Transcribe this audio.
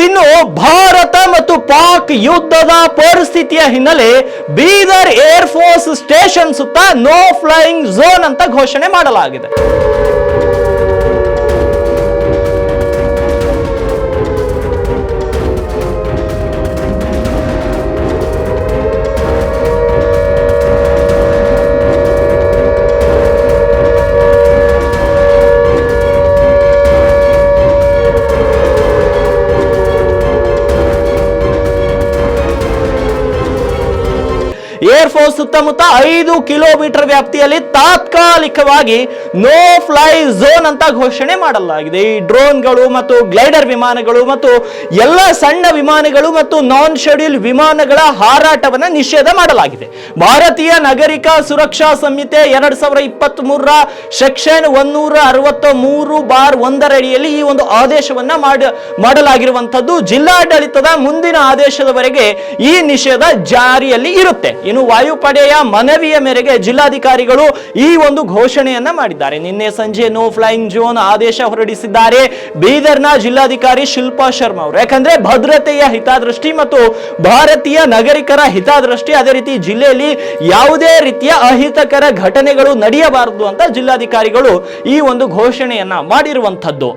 ಇನ್ನು ಭಾರತ ಮತ್ತು ಪಾಕ್ ಯುದ್ಧದ ಪರಿಸ್ಥಿತಿಯ ಹಿನ್ನೆಲೆ ಬೀದರ್ ಏರ್ ಫೋರ್ಸ್ ಸ್ಟೇಷನ್ ಸುತ್ತ ನೋ ಫ್ಲೈಯಿಂಗ್ ಝೋನ್ ಅಂತ ಘೋಷಣೆ ಮಾಡಲಾಗಿದೆ. ಏರ್ ಫೋರ್ಸ್ ಸುತ್ತಮುತ್ತ 5 ಕಿಲೋಮೀಟರ್ ವ್ಯಾಪ್ತಿಯಲ್ಲಿ ತಾತ್ಕಾಲಿಕವಾಗಿ ನೋ ಫ್ಲೈ ಝೋನ್ ಅಂತ ಘೋಷಣೆ ಮಾಡಲಾಗಿದೆ. ಈ ಡ್ರೋನ್ಗಳು ಮತ್ತು ಗ್ಲೈಡರ್ ವಿಮಾನಗಳು ಮತ್ತು ಎಲ್ಲ ಸಣ್ಣ ವಿಮಾನಗಳು ಮತ್ತು ನಾನ್ ಶೆಡ್ಯೂಲ್ ವಿಮಾನಗಳ ಹಾರಾಟವನ್ನು ನಿಷೇಧ ಮಾಡಲಾಗಿದೆ. ಭಾರತೀಯ ನಾಗರಿಕ ಸುರಕ್ಷಾ ಸಂಹಿತೆ 2023ರ ಸೆಕ್ಷನ್ 163(1) ಅಡಿಯಲ್ಲಿ ಈ ಒಂದು ಆದೇಶವನ್ನ ಮಾಡಲಾಗಿರುವಂತದ್ದು. ಜಿಲ್ಲಾಡಳಿತದ ಮುಂದಿನ ಆದೇಶದವರೆಗೆ ಈ ನಿಷೇಧ ಜಾರಿಯಲ್ಲಿ ಇರುತ್ತೆ. ಇನ್ನು ವಾಯುಪಡೆಯ ಮನವಿಯ ಮೇರೆಗೆ ಜಿಲ್ಲಾಧಿಕಾರಿಗಳು ಈ ಒಂದು ಘೋಷಣೆಯನ್ನ ಮಾಡಿದ್ದಾರೆ. ನಿನ್ನೆ ಸಂಜೆ ನೋ ಫ್ಲೈಯಿಂಗ್ ಝೋನ್ ಆದೇಶ ಹೊರಡಿಸಿದ್ದಾರೆ ಬೀದರ್ನ ಜಿಲ್ಲಾಧಿಕಾರಿ ಶಿಲ್ಪಾ ಶರ್ಮಾ ಅವರು. ಯಾಕಂದ್ರೆ ಭದ್ರತೆಯ ಹಿತದೃಷ್ಟಿ ಮತ್ತು ಭಾರತೀಯ ನಾಗರಿಕರ ಹಿತದೃಷ್ಟಿ, ಅದೇ ರೀತಿ ಜಿಲ್ಲೆಯಲ್ಲಿ ಯಾವುದೇ ರೀತಿಯ ಅಹಿತಕರ ಘಟನೆಗಳು ನಡೆಯಬಾರದು ಅಂತ ಜಿಲ್ಲಾಧಿಕಾರಿಗಳು ಈ ಒಂದು ಘೋಷಣೆಯನ್ನ ಮಾಡಿರುವಂತದ್ದು.